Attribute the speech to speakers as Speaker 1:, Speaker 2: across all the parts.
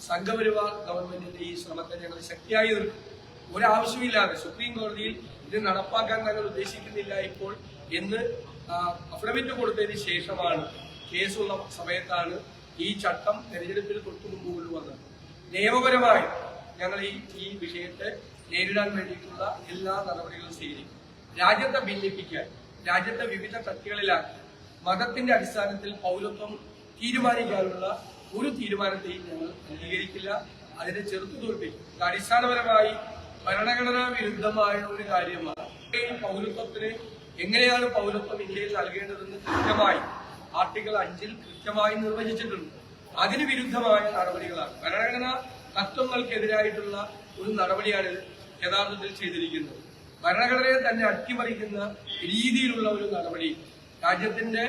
Speaker 1: സംഘപരിവാർ ഗവൺമെന്റിന്റെ ഈ ശ്രമത്തെ ഞങ്ങൾ ശക്തിയായി എതിർക്കും. ഒരാവശ്യമില്ലാതെ സുപ്രീം കോടതിയിൽ ഇത് നടപ്പാക്കാൻ ഞങ്ങൾ ഉദ്ദേശിക്കുന്നില്ല ഇപ്പോൾ എന്ന് അഫിഡവിറ്റ് കൊടുത്തതിന് ശേഷമാണ്, കേസുള്ള സമയത്താണ് ഈ ചട്ടം തെരഞ്ഞെടുപ്പിന് തൊട്ടു മുമ്പ് കൊണ്ടുവന്നത്. നിയമപരമായി ഞങ്ങൾ ഈ വിഷയത്തെ നേരിടാൻ വേണ്ടിയിട്ടുള്ള എല്ലാ നടപടികളും സ്വീകരിക്കും. രാജ്യത്തെ ഭിന്നിപ്പിക്കാൻ, രാജ്യത്തെ വിവിധ തട്ടുകളിലാക്കി മതത്തിന്റെ അടിസ്ഥാനത്തിൽ പൗരത്വം തീരുമാനിക്കാനുള്ള ഒരു തീരുമാനത്തെയും ഞങ്ങൾ അംഗീകരിക്കില്ല. അതിനെ ചെറുത്തു തോൽപ്പിക്കും. ഇത് അടിസ്ഥാനപരമായി ഭരണഘടനാ വിരുദ്ധമായ ഒരു കാര്യമാണ്. പൗരത്വത്തിന് എങ്ങനെയാണ് പൗരത്വം ഇന്ത്യയിൽ നൽകേണ്ടതെന്ന് കൃത്യമായി ആർട്ടിക്കിൾ 5 കൃത്യമായി നിർവചിച്ചിട്ടുണ്ട്. അതിന് വിരുദ്ധമായ നടപടികളാണ്, ഭരണഘടനാ തത്വങ്ങൾക്കെതിരായിട്ടുള്ള ഒരു നടപടിയാണ് യഥാർത്ഥത്തിൽ ചെയ്തിരിക്കുന്നത്. ഭരണഘടനയെ തന്നെ അട്ടിമറിക്കുന്ന രീതിയിലുള്ള ഒരു നടപടി, രാജ്യത്തിന്റെ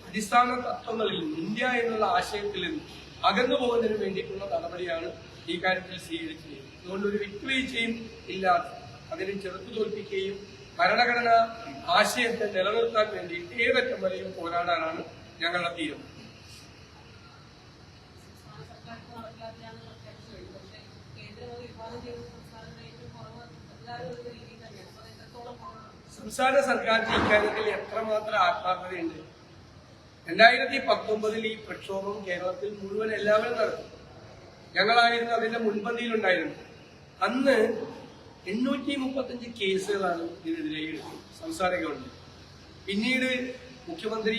Speaker 1: അടിസ്ഥാന തത്വങ്ങളിൽ നിന്ന്, ഇന്ത്യ എന്നുള്ള ആശയത്തിൽ നിന്ന് അകന്നു പോകുന്നതിന് വേണ്ടിയിട്ടുള്ള നടപടിയാണ് ഈ കാര്യത്തിൽ സ്വീകരിച്ചത്. അതുകൊണ്ട് ഒരു വിട്ടുവീഴ്ചയും ഇല്ലാതെ അതിനെ ചെറുത്തു തോൽപ്പിക്കുകയും ഭരണഘടനാ ആശയത്തെ നിലനിർത്താൻ വേണ്ടി ഏതറ്റം വരെയും പോരാടാനാണ് ഞങ്ങളുടെ തീരുമാനം. സംസ്ഥാന സർക്കാരിന്റെ ഇക്കാര്യത്തിൽ എത്രമാത്രം ആത്മാർത്ഥതയുണ്ട്. 2019 ഈ പ്രക്ഷോഭം കേരളത്തിൽ മുഴുവൻ എല്ലാവരും നടത്തി. ഞങ്ങളായിരുന്നു അതിന്റെ മുൻപന്തിയിലുണ്ടായിരുന്നു. അന്ന് 835 കേസുകളാണ് ഇതിനെതിരെ എടുത്തത് സംസ്ഥാന ഗവൺമെന്റ്. പിന്നീട് മുഖ്യമന്ത്രി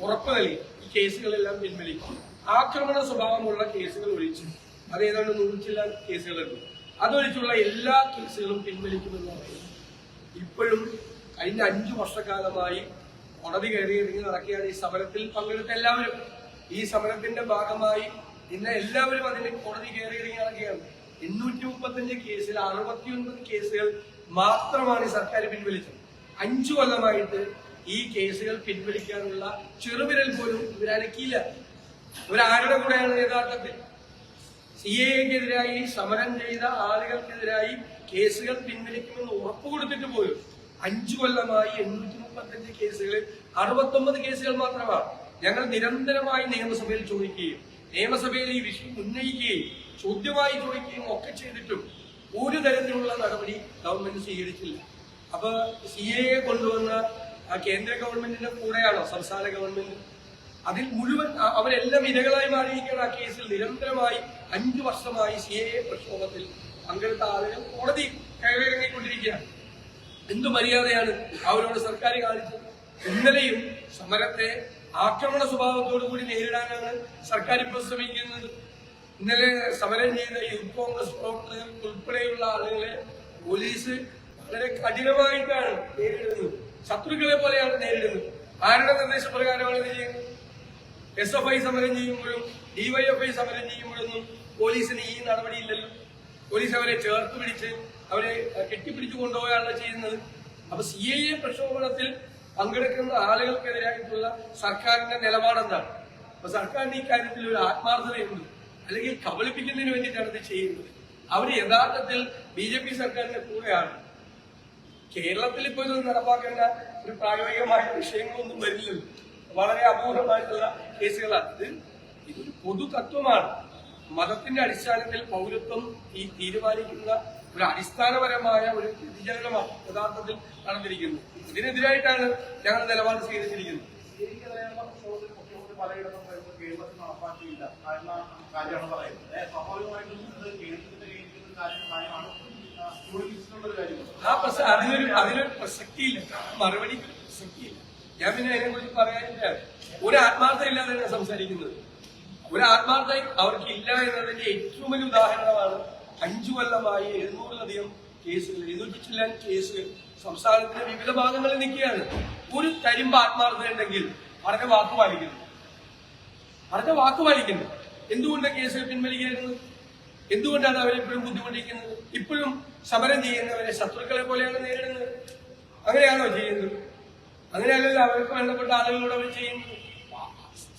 Speaker 1: ഉറപ്പ് നൽകി ഈ കേസുകളെല്ലാം പിൻവലിക്കും. ആക്രമണ സ്വഭാവമുള്ള കേസുകൾ ഒഴിച്ച്, അത് ഏതാണ്ട് 100 കേസുകളുണ്ട്, അതൊഴിച്ചുള്ള എല്ലാ കേസുകളും പിൻവലിക്കുമെന്ന് പറയുന്നു. ഇപ്പോഴും കഴിഞ്ഞ 5 വർഷക്കാലമായി കോടതി കയറി ഇറങ്ങി നടക്കുകയാണ്. ഈ സമരത്തിൽ പങ്കെടുത്ത എല്ലാവരും, ഈ സമരത്തിന്റെ ഭാഗമായി ഇന്ന് എല്ലാവരും അതിന് കോടതി കയറി ഇറങ്ങി നടക്കുകയാണ്. 835 കേസിൽ 69 കേസുകൾ മാത്രമാണ് ഈ സർക്കാർ പിൻവലിച്ചത്. 5 കൊല്ലമായിട്ട് ഈ കേസുകൾ പിൻവലിക്കാനുള്ള ചെറുവിരൽ പോലും ഇവരനക്കിയില്ല. ഇവരാരുടെ കൂടെയാണ് യഥാർത്ഥത്തിൽ? CAA-ക്കെതിരായി സമരം ചെയ്ത ആളുകൾക്കെതിരായി കേസുകൾ പിൻവലിക്കുമെന്ന് ഉറപ്പ് കൊടുത്തിട്ട് പോലും 5 കൊല്ലമായി 835 കേസുകളിൽ 69 കേസുകൾ മാത്രമാണ്. ഞങ്ങൾ നിരന്തരമായി നിയമസഭയിൽ ചോദിക്കുകയും നിയമസഭയിൽ ഈ വിഷയം ഉന്നയിക്കുകയും ചോദ്യമായി ചോദിക്കുകയും ഒക്കെ ചെയ്തിട്ടും ഒരു തരത്തിലുള്ള നടപടി ഗവൺമെന്റ് സ്വീകരിച്ചില്ല. അപ്പൊ CAA കൊണ്ടുവന്ന കേന്ദ്ര ഗവൺമെന്റിന്റെ കൂടെയാണോ സംസ്ഥാന ഗവൺമെന്റ്? അതിൽ മുഴുവൻ അവരെല്ലാം ഇരകളായി മാറിയിരിക്കുകയാണ്. ആ കേസിൽ നിരന്തരമായി 5 വർഷമായി CAA പ്രക്ഷോഭത്തിൽ പങ്കെടുത്ത ആളുകൾ കോടതി കയറിയിറങ്ങിക്കൊണ്ടിരിക്കുകയാണ്. എന്തു മര്യാദയാണ് അവരോട് സർക്കാർ കാണിച്ചത്? ഇന്നലെയും സമരത്തെ ആക്രമണ സ്വഭാവത്തോടു കൂടി നേരിടാനാണ് സർക്കാർ ഇപ്പോൾ ശ്രമിക്കുന്നത്. ഇന്നലെ സമരം ചെയ്ത യൂത്ത് കോൺഗ്രസ് പ്രവർത്തകർ ഉൾപ്പെടെയുള്ള ആളുകളെ പോലീസ് വളരെ കഠിനമായിട്ടാണ് നേരിടുന്നത്. ശത്രുക്കളെ പോലെയാണ് നേരിടുന്നത്. ആരുടെ നിർദ്ദേശപ്രകാരമാണ് ഇത് ചെയ്യുന്നത്? SFI സമരം ചെയ്യുമ്പോഴും DYFI സമരം ചെയ്യുമ്പോഴൊന്നും പോലീസിന് ഈ നടപടിയില്ലല്ലോ. പോലീസ് അവരെ ചേർത്ത് പിടിച്ച് അവരെ കെട്ടിപ്പിടിച്ചു കൊണ്ടുപോവുകയാണ് ചെയ്യുന്നത്. അപ്പൊ CAA പ്രക്ഷോഭത്തിൽ പങ്കെടുക്കുന്ന ആളുകൾക്കെതിരായിട്ടുള്ള സർക്കാരിന്റെ നിലപാടെന്താണ്? അപ്പൊ സർക്കാരിന്റെ ഇക്കാര്യത്തിൽ ഒരു ആത്മാർത്ഥതയുണ്ട്, അല്ലെങ്കിൽ കബളിപ്പിക്കുന്നതിന് വേണ്ടിയിട്ടാണ് ഇത് ചെയ്യുന്നത്. അവർ യഥാർത്ഥത്തിൽ BJP സർക്കാരിന്റെ കൂടെയാണ്. കേരളത്തിൽ ഇപ്പോൾ ഇത് നടപ്പാക്കേണ്ട ഒരു പ്രായോഗികമായ വിഷയങ്ങളൊന്നും വരില്ലല്ലോ. വളരെ അപൂർവമായിട്ടുള്ള കേസുകളാണ്. ഇതൊരു പൊതു തത്വമാണ്. മതത്തിന്റെ അടിസ്ഥാനത്തിൽ പൗരത്വം തീരുമാനിക്കുന്ന ഒരു അടിസ്ഥാനപരമായ ഒരു വ്യതിചലനമാണ് യഥാർത്ഥത്തിൽ നടന്നിരിക്കുന്നത്. ഇതിനെതിരായിട്ടാണ് ഞങ്ങൾ നിലപാട് സ്വീകരിച്ചിരിക്കുന്നത്. അതിനൊരു പ്രസക്തിയില്ല, മറുപടി പ്രസക്തിയില്ല. ഞാൻ പിന്നെ അതിനെക്കുറിച്ച് പറയാനില്ല. ഒരു ആത്മാർത്ഥ ഇല്ലാതെ ഞാൻ സംസാരിക്കുന്നത്. ഒരു ആത്മാർത്ഥ അവർക്ക് ഇല്ല എന്നതിന്റെ ഏറ്റവും വലിയ ഉദാഹരണമാണ് 5 കൊല്ലമായി 700-ലധികം കേസുകൾ, 200 കേസുകൾ സംസ്ഥാനത്തിന്റെ വിവിധ ഭാഗങ്ങളിൽ നിൽക്കുകയാണ്. ഒരു തരിമ്പ് ആത്മാർത്ഥത ഉണ്ടെങ്കിൽ പറഞ്ഞ വാക്ക് പാലിക്കുന്നു. എന്തുകൊണ്ട് കേസുകൾ പിൻവലിക്കുന്നത്? എന്തുകൊണ്ടാണ് അവരെപ്പോഴും ബുദ്ധിമുട്ടിക്കുന്നത്? ഇപ്പോഴും സമരം ചെയ്യുന്നവരെ ശത്രുക്കളെ പോലെയാണ് നേരിടുന്നത്. അങ്ങനെയാണോ ചെയ്യുന്നത്? അങ്ങനെയല്ലല്ലോ അവർക്ക് വേണ്ടപ്പെട്ട ആളുകളോട് അവർ ചെയ്യുന്നത്.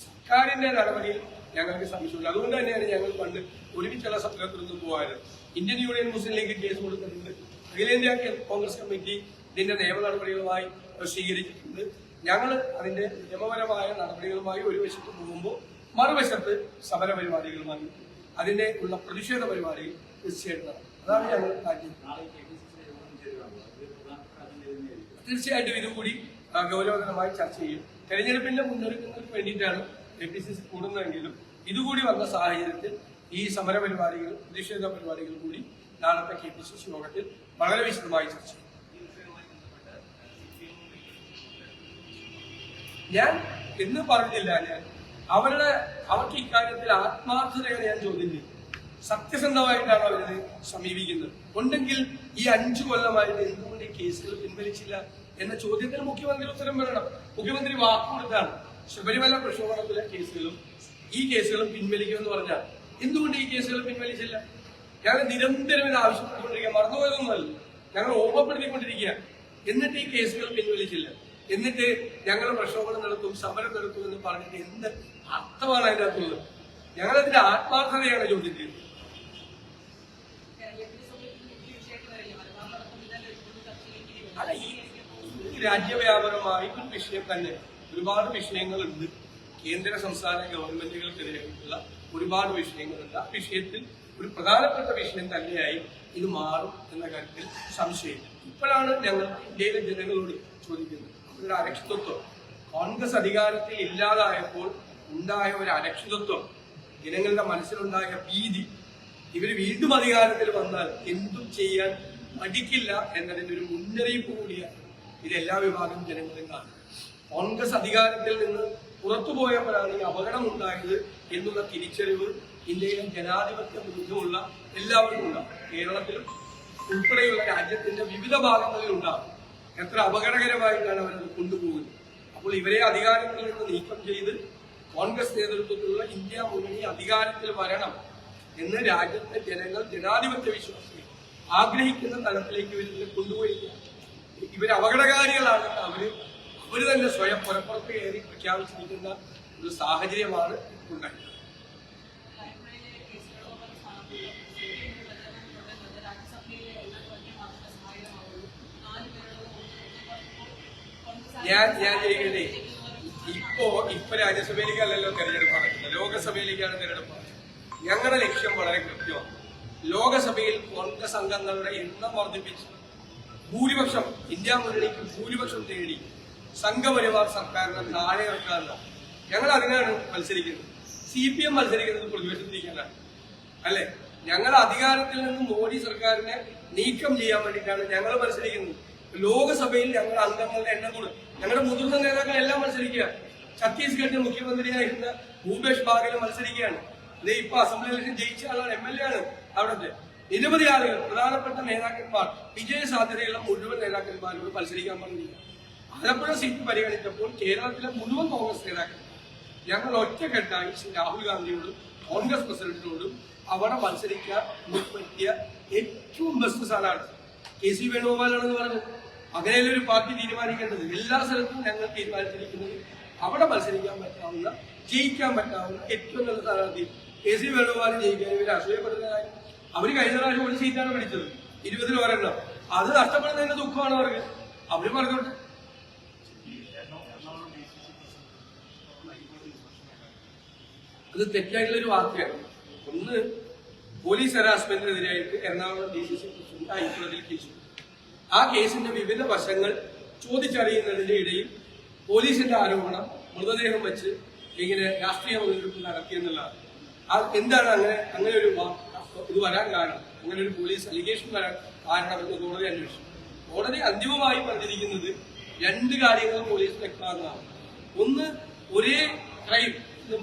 Speaker 1: സർക്കാരിന്റെ നടപടിയിൽ ഞങ്ങൾക്ക് സംശയമില്ല. അതുകൊണ്ട് തന്നെയാണ് ഞങ്ങൾ പണ്ട് ഒരുമിച്ചുള്ള സമരത്തിലൊന്നും പോകാറ്. ഇന്ത്യൻ യൂണിയൻ മുസ്ലിം ലീഗ് കേസ് കൊടുത്തിട്ടുണ്ട്. അഖിലേന്ത്യാ കോൺഗ്രസ് കമ്മിറ്റി ഇതിന്റെ നിയമ നടപടികളുമായി സ്വീകരിച്ചിട്ടുണ്ട്. ഞങ്ങൾ അതിന്റെ നിയമപരമായ നടപടികളുമായി ഒരു വശത്ത് പോകുമ്പോൾ മറുവശത്ത് സമരപരിപാടികളുമായി അതിന്റെ ഉള്ള പ്രതിഷേധ പരിപാടിയിൽ തീർച്ചയായിട്ടും നടക്കും. അതാണ് ഞങ്ങൾ തീർച്ചയായിട്ടും ഇതുകൂടി ഗൗരവതരമായി ചർച്ച ചെയ്യും. തെരഞ്ഞെടുപ്പിന്റെ മുന്നൊരുക്കങ്ങൾക്ക് വേണ്ടിയിട്ടാണ് APCC കൂടുന്നതെങ്കിലും ഇതുകൂടി വന്ന സാഹചര്യത്തിൽ ഈ സമര പരിപാടികൾ പ്രതിഷേധ പരിപാടികൾ കൂടി നാളത്തെ KPCC യോഗത്തിൽ വളരെ വിശദമായി ചർച്ച ചെയ്യും. ഞാൻ എന്ന് പറഞ്ഞില്ല, അവർക്ക് ഇക്കാര്യത്തിൽ ആത്മാർത്ഥതയാണ് ഞാൻ ചോദ്യം ചെയ്തു. സത്യസന്ധമായിട്ടാണ് അവരത് സമീപിക്കുന്നത്. ഉണ്ടെങ്കിൽ ഈ 5 കൊല്ലമായിട്ട് എന്തുകൊണ്ട് ഈ കേസുകൾ പിൻവലിച്ചില്ല എന്ന ചോദ്യത്തിന് മുഖ്യമന്ത്രി ഉത്തരം പറയണം. മുഖ്യമന്ത്രി വാക്കുകൊടുത്താണ് ശബരിമല പ്രക്ഷോഭണത്തിലെ കേസുകളും ഈ കേസുകളും പിൻവലിക്കുമെന്ന് പറഞ്ഞാൽ എന്തുകൊണ്ട് ഈ കേസുകൾ പിൻവലിച്ചില്ല? ഞങ്ങൾ നിരന്തരം ഇത് ആവശ്യപ്പെട്ടുകൊണ്ടിരിക്കുക, മറന്നുപോയതൊന്നുമല്ല, ഞങ്ങൾ ഓർമ്മപ്പെടുത്തിക്കൊണ്ടിരിക്കുക. എന്നിട്ട് ഈ കേസുകൾ പിൻവലിച്ചില്ല. എന്നിട്ട് ഞങ്ങൾ പ്രക്ഷോഭണം നടത്തും, സമരം നടത്തും എന്ന് പറഞ്ഞിട്ട് എന്ത് അർത്ഥമാണ് അതിൻ്റെ അകത്തുള്ളത്? ഞങ്ങളതിന്റെ ആത്മാർത്ഥതയാണ് ചോദ്യം ചെയ്യുന്നത്. അല്ല, ഈ രാജ്യവ്യാപകമായി ഒരു വിഷയം തന്നെ ഒരുപാട് വിഷയങ്ങളുണ്ട്. കേന്ദ്ര സംസ്ഥാന ഗവൺമെന്റുകൾക്കെതിരെയുള്ള ഒരുപാട് വിഷയങ്ങളുണ്ട്. ആ വിഷയത്തിൽ ഒരു പ്രധാനപ്പെട്ട വിഷയം തന്നെയായി ഇത് മാറും എന്ന കാര്യത്തിൽ സംശയമില്ല. ഇപ്പോഴാണ് ഞങ്ങൾ ഇന്ത്യയിലെ ജനങ്ങളോട് ചോദിക്കുന്നത്, അവരുടെ അരക്ഷിതത്വം കോൺഗ്രസ് അധികാരത്തിൽ ഇല്ലാതായപ്പോൾ ഉണ്ടായ ഒരു അരക്ഷിതത്വം, ജനങ്ങളുടെ മനസ്സിലുണ്ടായ ഭീതി, ഇവർ വീണ്ടും അധികാരത്തിൽ വന്നാൽ എന്തും ചെയ്യാൻ മടിക്കില്ല എന്നതിന്റെ ഒരു മുന്നറിയിപ്പ് കൂടിയാണ് ഇത് എല്ലാ വിഭാഗം ജനങ്ങളും കാണും. കോൺഗ്രസ് അധികാരത്തിൽ നിന്ന് പുറത്തുപോയപ്പോഴാണ് ഈ അപകടം ഉണ്ടായത് എന്നുള്ള തിരിച്ചറിവ് ഇന്ത്യയിലെ ജനാധിപത്യ വിരുദ്ധമുള്ള എല്ലാവർക്കും ഉണ്ടാകും. കേരളത്തിലും ഉൾപ്പെടെയുള്ള രാജ്യത്തിന്റെ വിവിധ ഭാഗങ്ങളിൽ ഉണ്ടാകും. എത്ര അപകടകരമായിട്ടാണ് അവരത് കൊണ്ടുപോകുന്നത്. അപ്പോൾ ഇവരെ അധികാരത്തിൽ നിന്ന് നീക്കം ചെയ്ത് കോൺഗ്രസ് നേതൃത്വത്തിലുള്ള ഇന്ത്യ മുന്നണി അധികാരത്തിൽ വരണം എന്ന് രാജ്യത്തെ ജനങ്ങൾ, ജനാധിപത്യ വിശ്വാസികൾ ആഗ്രഹിക്കുന്ന തലത്തിലേക്ക് ഇവരെ കൊണ്ടുപോയിരിക്കുകയാണ്. ഇവർ അപകടകാരികളാണെന്ന് അവര് തന്നെ സ്വയം പുറപ്പുറത്ത് കയറി പ്രഖ്യാപിച്ചിരിക്കുന്ന ഒരു സാഹചര്യമാണ് ഉണ്ടായത്. ഞാൻ ചോദിക്കട്ടെ, ഇപ്പൊ രാജ്യസഭയിലേക്കല്ലല്ലോ തെരഞ്ഞെടുപ്പ് നടക്കുന്നത്, ലോകസഭയിലേക്കാണ് തെരഞ്ഞെടുപ്പ്. ഞങ്ങളുടെ ലക്ഷ്യം വളരെ കൃത്യമാണ്. ലോകസഭയിൽ കോൺഗ്രസ് അംഗങ്ങളുടെ എണ്ണം വർദ്ധിപ്പിച്ച് ഭൂരിപക്ഷം, ഇന്ത്യ മുന്നണിക്ക് ഭൂരിപക്ഷം തേടി സംഘപരിവാർ സർക്കാരിനെ താഴെ ഇറക്കാനാണ് ഞങ്ങൾ. അതിനാണ് മത്സരിക്കുന്നത്. CPM മത്സരിക്കുന്നത് പ്രതിപക്ഷത്തിരിക്കാനാണ്, അല്ലെ? ഞങ്ങൾ അധികാരത്തിൽ നിന്ന് മോഡി സർക്കാരിനെ നീക്കം ചെയ്യാൻ വേണ്ടിയിട്ടാണ് ഞങ്ങൾ മത്സരിക്കുന്നത്. ലോകസഭയിൽ ഞങ്ങളുടെ അംഗങ്ങളുടെ എണ്ണം കൂടും. ഞങ്ങളുടെ മുതിർന്ന നേതാക്കളെല്ലാം മത്സരിക്കുക. ഛത്തീസ്ഗഡിന്റെ മുഖ്യമന്ത്രിയായിരുന്ന ഭൂപേഷ് ബാഗൽ മത്സരിക്കുകയാണ്. അത് ഇപ്പൊ അസംബ്ലി ഇലക്ഷൻ ജയിച്ച ആളാണ്, MLA ആണ്. അവിടുത്തെ നിരവധി ആളുകൾ, പ്രധാനപ്പെട്ട നേതാക്കന്മാർ, വിജയ സാധ്യതയുള്ള മുഴുവൻ നേതാക്കന്മാരോട് മത്സരിക്കാൻ പറഞ്ഞില്ല. ആലപ്പുഴ സീറ്റ് പരിഗണിച്ചപ്പോൾ കേരളത്തിലെ മുഴുവൻ കോൺഗ്രസ് നേതാക്കന്മാർ ഞങ്ങൾ ഒറ്റക്കെട്ടായി ശ്രീ രാഹുൽ ഗാന്ധിയോടും കോൺഗ്രസ് പ്രസിഡന്റിനോടും അവിടെ മത്സരിക്കാൻ പറ്റിയ ഏറ്റവും ബെസ്റ്റ് സ്ഥാനാണ് KC വേണുഗോപാലാണെന്ന് പറഞ്ഞു. അങ്ങനെയുള്ള ഒരു പാർട്ടി തീരുമാനിക്കേണ്ടത്. എല്ലാ സ്ഥലത്തും ഞങ്ങൾ തീരുമാനിച്ചിരിക്കുന്നത് അവിടെ മത്സരിക്കാൻ പറ്റാവുന്ന, ജയിക്കാൻ പറ്റാവുന്ന ഏറ്റവും നല്ല സ്ഥാനാർത്ഥി KC വേണുഗോപാലും ജയിക്കാൻ ഇവർ അസൂയപ്പെടുന്ന കാര്യം. അവര് കഴിഞ്ഞ പ്രാവശ്യം ഒരു സീറ്റാണ് പിടിച്ചത്, 20-ൽ ഒരെണ്ണം. അത് നഷ്ടപ്പെടുന്നതിന്റെ ദുഃഖമാണ് അവർക്ക്. അവര് പറഞ്ഞോട്ടെ. അത് തെറ്റായിട്ടുള്ളൊരു വാർത്തയാണ്. ഒന്ന്, പോലീസ് ഹരാസ്മെന്റിനെതിരായിട്ട് എറണാകുളം DCC പ്രസിഡന്റ് ഹൈക്കോടതിയിൽ കേസ്. ആ കേസിന്റെ വിവിധ വശങ്ങൾ ചോദിച്ചറിയുന്നതിന്റെ ഇടയിൽ പോലീസിന്റെ ആരോപണം മൃതദേഹം വെച്ച് ഇങ്ങനെ രാഷ്ട്രീയ മുതലെടുപ്പ് നടത്തിയെന്നുള്ളതാണ്. എന്താണ് അങ്ങനെ ഒരു ഇത് വരാൻ കാരണം, അങ്ങനെ ഒരു പോലീസ് അലിഗേഷൻ വരാൻ കാരണമെന്ന് കോടതി അന്വേഷിച്ചു. കോടതി അന്തിമമായി പറഞ്ഞിരിക്കുന്നത് 2 കാര്യങ്ങൾ പോലീസ് വ്യക്തമാക്കുന്നതാണ്. ഒന്ന്, ഒരേ ക്രൈം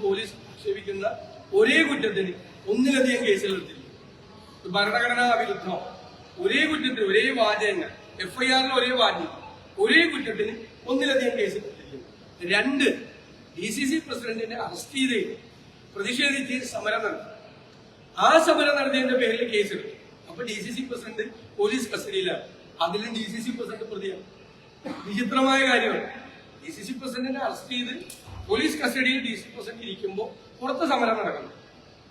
Speaker 1: പോലീസ് ആക്ഷേപിക്കുന്ന ഒരേ കുറ്റത്തിന് ഒന്നിലധികം കേസുകൾ എടുത്തിരിക്കും. ഭരണഘടനാ വിരുദ്ധം ഒരേ കുറ്റത്തിന് ഒരേ വാചകങ്ങൾ, FIR-ൽ ഒരേ വാചകം, ഒരേ കുറ്റത്തിന് ഒന്നിലധികം കേസ് എടുത്തിരിക്കുന്നു. 2, DCC പ്രസിഡന്റിനെ അറസ്റ്റ് ചെയ്ത് പ്രതിഷേധിച്ച് സമരം നടത്തി. ആ സമരം നടത്തിയതിന്റെ പേരിൽ കേസെടുത്തു. അപ്പൊ DCC പ്രസിഡന്റ് പോലീസ് കസ്റ്റഡിയിലാണ്. അതിലും DCC പ്രസിഡന്റ് പ്രതിയാണ്. വിചിത്രമായ കാര്യമാണ്. DCC പ്രസിഡന്റിനെ അറസ്റ്റ് ചെയ്ത് പോലീസ് കസ്റ്റഡിയിൽ DCC പ്രസിഡന്റ് ഇരിക്കുമ്പോൾ പുറത്ത് സമരം നടക്കുന്നു.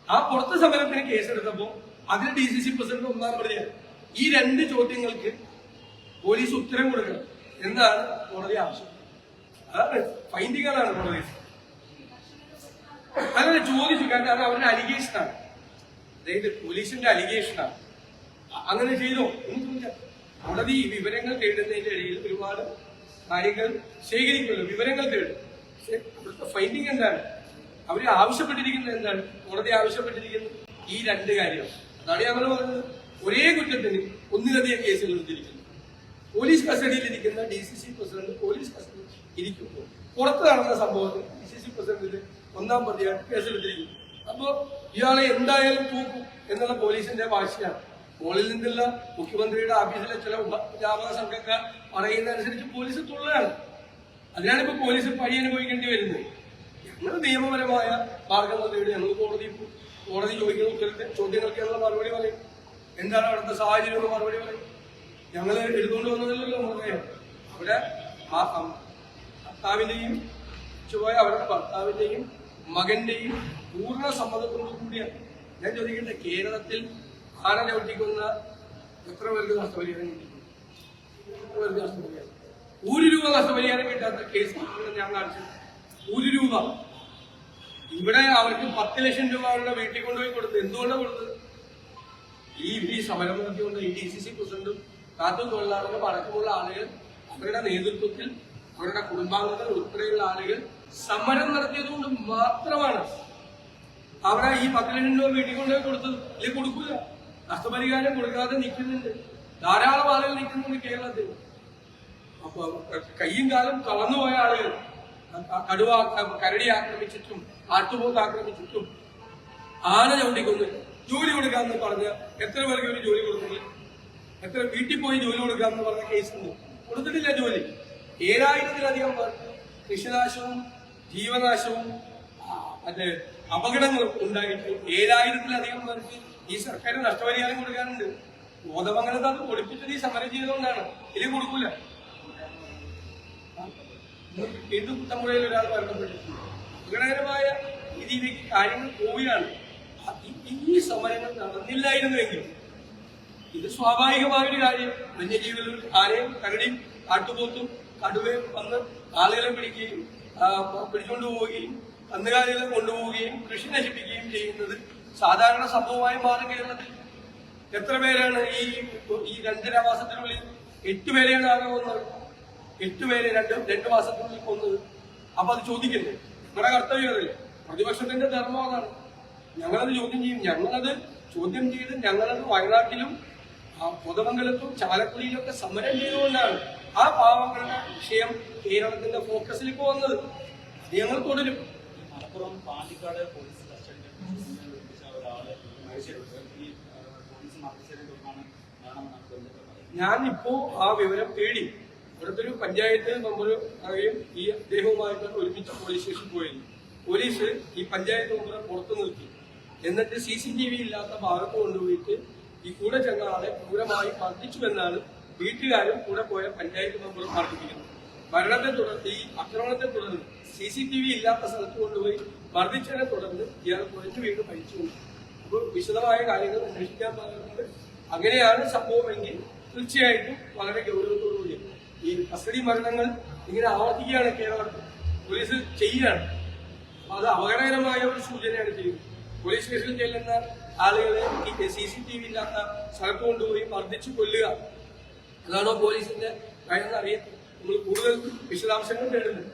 Speaker 1: ആ പുറത്ത് സമരത്തിന് കേസെടുത്തപ്പോൾ അതിൽ DCC പ്രസിഡന്റ് 1-ാം പ്രതിയാണ്. ഈ 2 ചോദ്യങ്ങൾക്ക് പോലീസ് ഉത്തരം കൊടുക്കണം എന്നാണ് കോടതി ആവശ്യം. അതാണ് ഫൈൻഡിങ്ങാണ് കോടതി. അങ്ങനെ ചോദിച്ചു. കാരണം അത് അവരുടെ അലിഗേഷനാണ്. അതായത് പോലീസിന്റെ അലിഗേഷനാണ്. അങ്ങനെ ചെയ്തോ ഒന്നുമില്ല. കോടതി ഈ വിവരങ്ങൾ തേടുന്നതിന്റെ ഇടയിൽ ഒരുപാട് കാര്യങ്ങൾ ശേഖരിക്കുമല്ലോ, വിവരങ്ങൾ തേടും. പക്ഷെ അവിടുത്തെ ഫൈൻഡിങ് എന്താണ്? അവര് ആവശ്യപ്പെട്ടിരിക്കുന്നത് എന്താണ്? കോടതി ആവശ്യപ്പെട്ടിരിക്കുന്നത് ഈ രണ്ട് കാര്യം. അതാണ് ഞങ്ങൾ പറഞ്ഞത്. ഒരേ കുറ്റത്തിന് ഒന്നിലധികം കേസുകൾ എടുത്തിരിക്കുന്നു. പോലീസ് കസ്റ്റഡിയിലിരിക്കുന്ന DCC പ്രസിഡന്റ് പോലീസ് കസ്റ്റഡിയിൽ ഇരിക്കുമ്പോൾ പുറത്ത് നടന്ന സംഭവത്തിൽ DCC പ്രസിഡന്റിന് 1-ാം പ്രതിയായിട്ട് കേസെടുത്തിരിക്കുന്നു. അപ്പോ ഇയാളെ എന്തായാലും തൂക്കും എന്നുള്ള പോലീസിന്റെ വാശിയാണ്. മുകളിൽ നിന്നുള്ള മുഖ്യമന്ത്രിയുടെ ഓഫീസിലെ ചില വ്യാപക സംഘക്കാർ പറയുന്നതനുസരിച്ച് പോലീസ് തുള്ളലാണ്. അതിനാണ് ഇപ്പൊ പോലീസ് പഴി അനുഭവിക്കേണ്ടി വരുന്നത്. ഞങ്ങൾ നിയമപരമായ മാർഗങ്ങൾ തേടി ഞങ്ങൾ കോടതി ചോദിക്കുന്ന ചോദ്യങ്ങൾക്കുള്ള മറുപടി പറയും. എന്താണ് അവിടുത്തെ സാഹചര്യം എന്ന് മറുപടി പറയും. ഞങ്ങൾ എഴുതുകൊണ്ട് വന്നതല്ലോ നമുക്കറിയാം. അവിടെ ഭർത്താവിന്റെയും ചുവ അവരുടെ ഭർത്താവിന്റെയും മകന്റെയും പൂർണ്ണ സമ്മതത്തോടു കൂടിയാണ്. ഞാൻ ചോദിക്കട്ടെ, കേരളത്തിൽ ആന ചവിട്ടിക്കുന്ന എത്ര പേർക്ക് നഷ്ടപരിഹാരം കിട്ടിയിട്ടുണ്ട്? എത്ര പേർക്ക് നഷ്ടപരിഹാരം? 1 രൂപ നഷ്ടപരിഹാരം കിട്ടാത്ത കേസ് ഞാൻ കാണിച്ചു. 1 രൂപ. ഇവിടെ അവർക്ക് 10 ലക്ഷം രൂപ അവരുടെ വീട്ടിൽ കൊണ്ടുപോയി കൊടുത്തു. എന്തുകൊണ്ടാണ് കൊടുത്തത്? ഈ സമരം നടത്തിക്കൊണ്ട് ഈ DCC പ്രസിഡന്റും കാത്തു തൊഴിലാളികളും അടക്കമുള്ള ആളുകൾ അവരുടെ നേതൃത്വത്തിൽ അവരുടെ കുടുംബാംഗങ്ങൾ ഉൾപ്പെടെയുള്ള ആളുകൾ സമരം നടത്തിയതുകൊണ്ട് മാത്രമാണ് അവിടെ ഈ 10 ലക്ഷം രൂപ വീട്ടിൽ കൊണ്ടുപോയി കൊടുത്തത്. ഇല്ലെങ്കിൽ കൊടുക്കില്ല. നഷ്ടപരിഹാരം കൊടുക്കാതെ നിൽക്കുന്നുണ്ട്. ധാരാളം ആളുകൾ നിൽക്കുന്നുണ്ട് കേരളത്തിൽ. അപ്പൊ കയ്യും കാലം കളന്നുപോയ ആളുകൾ കടുവ കരടി ആക്രമിച്ചിട്ടും ആട്ടുപോത്ത് ആക്രമിച്ചിട്ടും ആന ചവിട്ടിക്കൊന്ന് ജോലി കൊടുക്കാമെന്ന് പറഞ്ഞ എത്ര പേർക്ക് ഒരു ജോലി കൊടുത്തില്ല? എത്ര വീട്ടിൽ പോയി ജോലി കൊടുക്കാമെന്ന് പറഞ്ഞ കേസുണ്ട്. കൊടുത്തിട്ടില്ല ജോലി. 7000-ലധികം പേർക്ക് കൃഷിനാശവും ജീവനാശവും മറ്റേ അപകടങ്ങളും ഉണ്ടായിട്ട് 7000-ലധികം പേർക്ക് ഈ സർക്കാർ നഷ്ടപരിഹാരം കൊടുക്കാനുണ്ട്. ബോധമംഗലത്ത് അത് കൊടുപ്പിച്ചത് ഈ സമരം ചെയ്തുകൊണ്ടാണ്. ഇത് കൊടുക്കൂല. വീണ്ടും കുട്ടമ്പുഴയിൽ ഒരാൾ മരണപ്പെട്ടിട്ടുണ്ട്. അപകടകരമായ രീതിയിലേക്ക് കാര്യങ്ങൾ പോവുകയാണ്. ഈ സമരങ്ങൾ നടന്നില്ലായിരുന്നുവെങ്കിൽ ഇത് സ്വാഭാവികമായൊരു കാര്യം. വന്യജീവികളും ആനയും കരടിയും കാട്ടുപോത്തും കടുവയും വന്ന് ആളുകളെ പിടിച്ചുകൊണ്ടു പോവുകയും കന്നുകാലികളെ കൊണ്ടുപോവുകയും കൃഷി നശിപ്പിക്കുകയും ചെയ്യുന്നത് സാധാരണ സംഭവമായി മാറും കേരളത്തിൽ. എത്ര പേരാണ് ഈ 2.5 മാസത്തിനുള്ളിൽ? 8 പേരെയാണ് ആകെ കൊന്നത്. 8 പേരെ 2 മാസത്തിനുള്ളിൽ കൊന്നത്. അപ്പൊ അത് ചോദിക്കണ്ടേ? നമ്മുടെ കർത്തവ്യമല്ലേ? പ്രതിപക്ഷത്തിന്റെ ധർമ്മം അതാണ്. ഞങ്ങളത് ചോദ്യം ചെയ്യും. ഞങ്ങളത് ചോദ്യം ചെയ്ത് ഞങ്ങളത് വയനാട്ടിലും കോതമംഗലത്തും ചാലക്കുടിയിലും ഒക്കെ സമരം ചെയ്തുകൊണ്ടാണ് ആ പാവങ്ങളുടെ വിഷയം കേരളത്തിന്റെ ഫോക്കസിൽ ഇപ്പോ വന്നത്. ഞങ്ങൾ തുടരും.
Speaker 2: മലപ്പുറം പാണ്ടിക്കാട് പോലീസ്
Speaker 1: ഞാനിപ്പോ ആ വിവരം തേടി ഇവിടുത്തെ ഒരു പഞ്ചായത്ത് മെമ്പർ ആയും ഈ അദ്ദേഹവുമായിട്ട് ഒരുമിച്ച് പോലീസ് സ്റ്റേഷനിൽ പോയിരുന്നു. പോലീസ് ഈ പഞ്ചായത്ത് മെമ്പറെ പുറത്തു നിർത്തി. എന്നിട്ട് CCTV ഇല്ലാത്ത ഭാഗത്ത് കൊണ്ടുപോയിട്ട് ഈ കൂടെ ചെന്ന ആളെ ക്രൂരമായി മർദ്ദിച്ചുവെന്നാണ് വീട്ടുകാരും കൂടെ പോയ പഞ്ചായത്ത് മെമ്പർ മർദ്ദിപ്പിക്കുന്നത്. മരണത്തെ തുടർന്ന് ഈ ആക്രമണത്തെ തുടർന്ന് CCTV ഇല്ലാത്ത സ്ഥലത്ത് കൊണ്ടുപോയി മർദ്ദിച്ചതിനെ തുടർന്ന് ഇയാൾ കുറഞ്ഞു വീണ്ടും മരിച്ചുകൊണ്ട്. അപ്പോൾ വിശദമായ കാര്യങ്ങൾ അന്വേഷിക്കാൻ പറയുന്നത്. അങ്ങനെയാണ് സംഭവമെങ്കിൽ തീർച്ചയായിട്ടും വളരെ ഗൗരവത്തോടുകൂടി ഈ കസ്റ്റഡി മരണങ്ങൾ ഇങ്ങനെ ആവർത്തിക്കുകയാണ് കേരളത്തിൽ. പോലീസ് ചെയ്യുകയാണ്. അപ്പൊ അത് അപകടകരമായ ഒരു സൂചനയാണ് ചെയ്യുന്നത്. പോലീസ് സ്റ്റേഷനിൽ ചെല്ലുന്ന ആളുകളെ ഈ CCTV ഇല്ലാത്ത സ്ഥലത്ത് കൊണ്ടുപോയി മർദ്ദിച്ചു കൊല്ലുക, അതാണോ പോലീസിന്റെ കാര്യം അറിയാം. നമ്മൾ കൂടുതൽ വിശദാംശങ്ങൾ തേടുന്നത്.